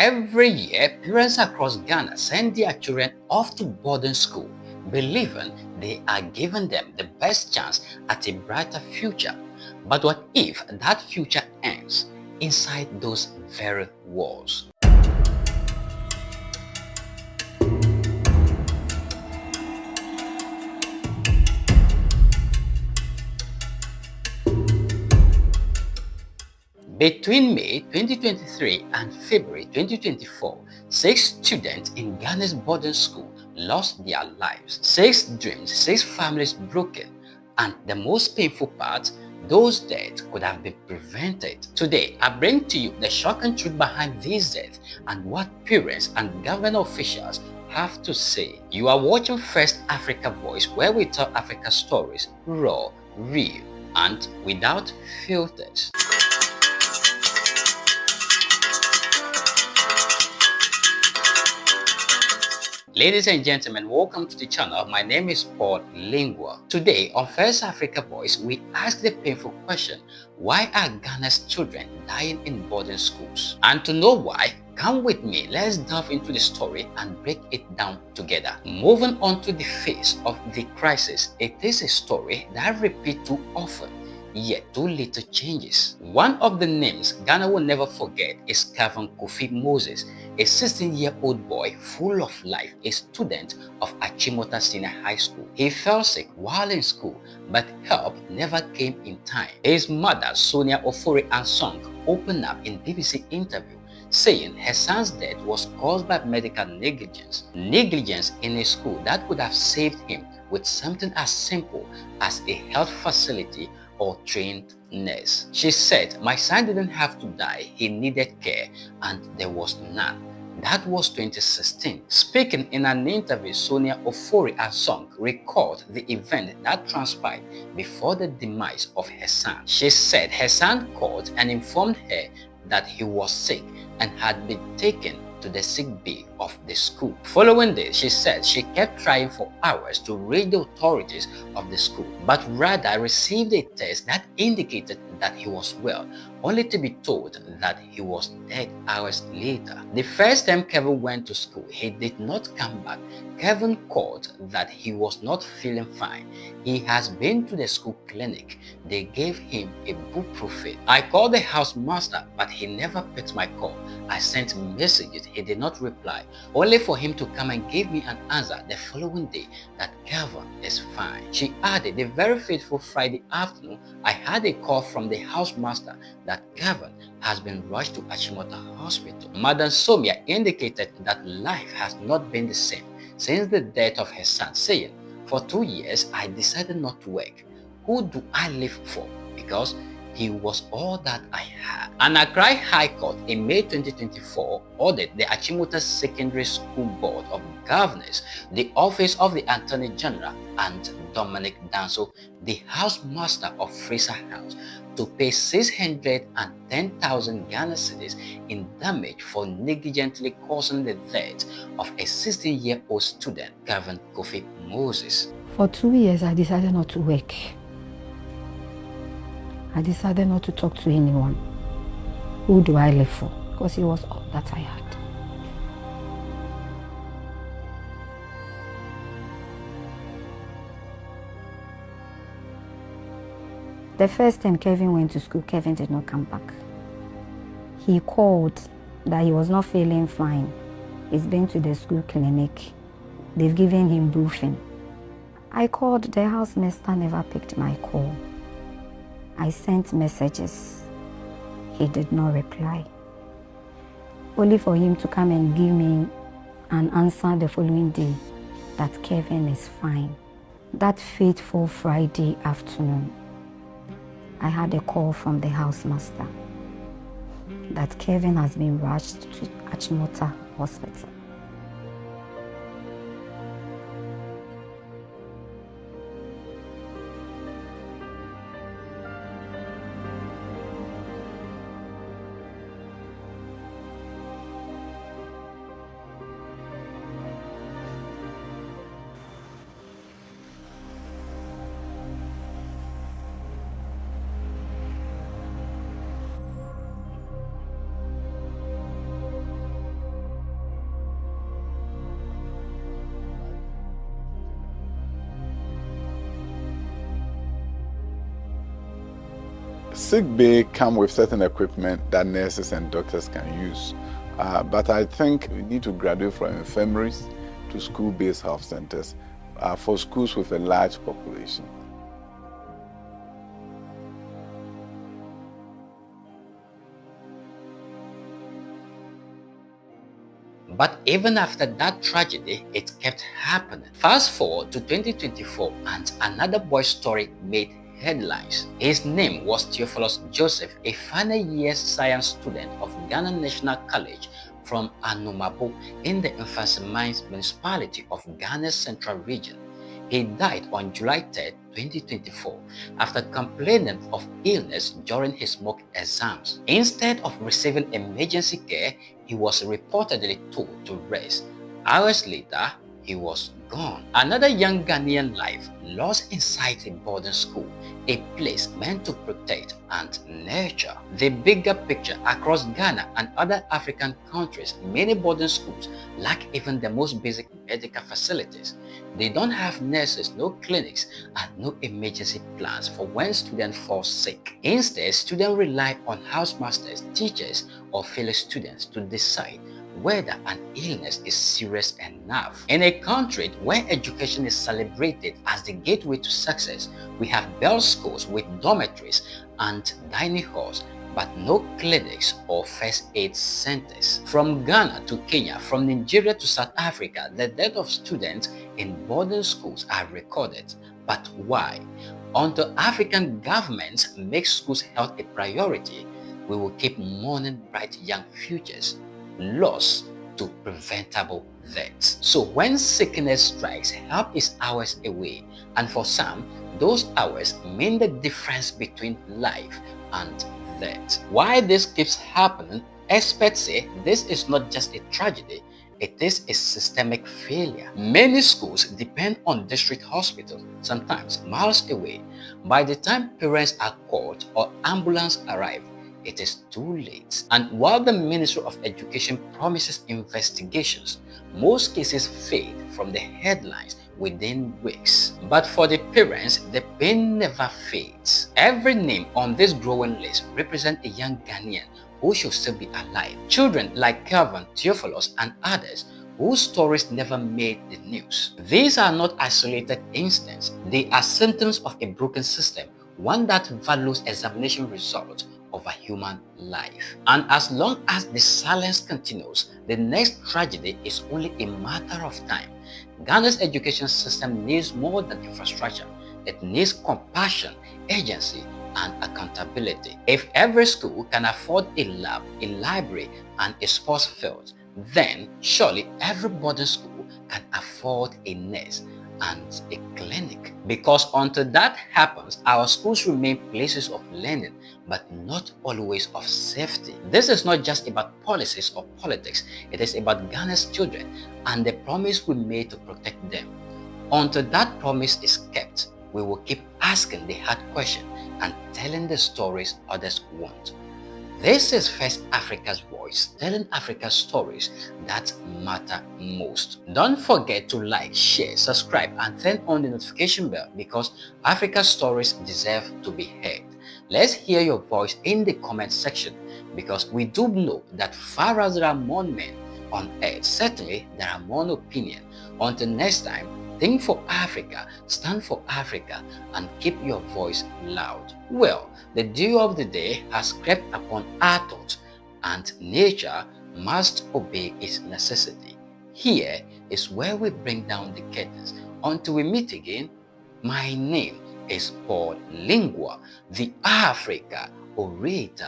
Every year, parents across Ghana send their children off to boarding school, believing they are giving them the best chance at a brighter future. But what if that future ends inside those very walls? Between May 2023 and February 2024, 6 students in Ghana's boarding school lost their lives. 6 dreams, 6 families broken, and the most painful part, those deaths could have been prevented. Today, I bring to you the shocking truth behind these deaths and what parents and government officials have to say. You are watching First Africa Voice, where we tell Africa stories raw, real, and without filters. Ladies and gentlemen, welcome to the channel. My name is Paul Lingua. Today on First Africa Voice, we ask the painful question, why are Ghana's children dying in boarding schools? And to know why, come with me, let's delve into the story and break it down together. Moving on to the face of the crisis, it is a story that repeats too often, yet too little changes. One of the names Ghana will never forget is Kevin Kofi Moses, a 16-year-old boy full of life, a student of Achimota Senior High School. He fell sick while in school, but help never came in time. His mother, Sonia Ofori Ansong, opened up in BBC interview, saying her son's death was caused by medical negligence. Negligence in a school that could have saved him with something as simple as a health facility or trained nurse. She said, "My son didn't have to die, he needed care, and there was none." That was 2016. Speaking in an interview, Sonia Ofori Ansong recalled the event that transpired before the demise of her son. She said her son called and informed her that he was sick and had been taken to the sick bay of the school. Following this, she said she kept trying for hours to reach the authorities of the school, but rather received a text that indicated that he was well, only to be told that he was dead hours later. The first time Kevin went to school, he did not come back. Kevin called that he was not feeling fine. He has been to the school clinic. They gave him ibuprofen. I called the housemaster, but he never picked my call. I sent messages, he did not reply, only for him to come and give me an answer the following day that Kevin is fine. She added, the very fateful Friday afternoon, I had a call from the housemaster that Kevin has been rushed to Achimota Hospital. Madam Somia indicated that life has not been the same since the death of her son, saying, "For 2 years, I decided not to work. Who do I live for? Because he was all that I had." An Accra High Court in May 2024 ordered the Achimota Secondary School Board of Governors, the Office of the Attorney General, and Dominic Danso, the housemaster of Fraser House, to pay 610,000 Ghana cedis in damage for negligently causing the death of a 16-year-old student, Kevin Kofi Moses. For 2 years, I decided not to work. I decided not to talk to anyone. Who do I live for? Because he was all that I had. The first time Kevin went to school, Kevin did not come back. He called that he was not feeling fine. He's been to the school clinic. They've given him ibuprofen. I called, the housemaster never picked my call. I sent messages. He did not reply. Only for him to come and give me an answer the following day that Kevin is fine. That fateful Friday afternoon, I had a call from the housemaster that Kevin has been rushed to Achimota Hospital. Sick bay come with certain equipment that nurses and doctors can use. But I think we need to graduate from infirmaries to school-based health centers for schools with a large population. But even after that tragedy, it kept happening. Fast forward to 2024 and another boy's story made headlines. His name was Theophilus Joseph, a final year science student of Ghana National College from Anumabo in the Mfantseman municipality of Ghana's central region. He died on July 3, 2024, after complaining of illness during his mock exams. Instead of receiving emergency care, he was reportedly told to rest. Hours later, he was gone. Another young Ghanaian life lost inside a boarding school, a place meant to protect and nurture. The bigger picture across Ghana and other African countries, many boarding schools lack even the most basic medical facilities. They don't have nurses, no clinics, and no emergency plans for when students fall sick. Instead, students rely on housemasters, teachers, or fellow students to decide whether an illness is serious enough. In a country where education is celebrated as the gateway to success, we have bell schools with dormitories and dining halls, but no clinics or first aid centers. From Ghana to Kenya, from Nigeria to South Africa, the death of students in boarding schools are recorded. But why? Until African governments make schools health a priority, we will keep mourning bright young futures lost to preventable deaths. So when sickness strikes, help is hours away, and for some, those hours mean the difference between life and death. Why this keeps happening, experts say this is not just a tragedy, it is a systemic failure. Many schools depend on district hospitals, sometimes miles away. By the time parents are called or ambulance arrive, it is too late. And while the Ministry of Education promises investigations, most cases fade from the headlines within weeks. But for the parents, the pain never fades. Every name on this growing list represents a young Ghanaian who should still be alive. Children like Kelvin, Theophilus, and others whose stories never made the news. These are not isolated incidents. They are symptoms of a broken system, one that values examination results over human life. And as long as the silence continues, the next tragedy is only a matter of time. Ghana's education system needs more than infrastructure. It needs compassion, agency, and accountability. If every school can afford a lab, a library, and a sports field, then surely every boarding school can afford a nurse and a clinic. Because until that happens, our schools remain places of learning, but not always of safety. This is not just about policies or politics, it is about Ghana's children and the promise we made to protect them. Until that promise is kept, we will keep asking the hard question and telling the stories others won't. This is First Africa's Voice, telling Africa's stories that matter most. Don't forget to like, share, subscribe, and turn on the notification bell because Africa's stories deserve to be heard. Let's hear your voice in the comment section because we do know that far as there are more men on earth, certainly there are more opinions. Until next time, think for Africa, stand for Africa, and keep your voice loud. Well, the dew of the day has crept upon our thoughts, and nature must obey its necessity. Here is where we bring down the curtains. Until we meet again, my name is Paul Lingua, the Africa orator.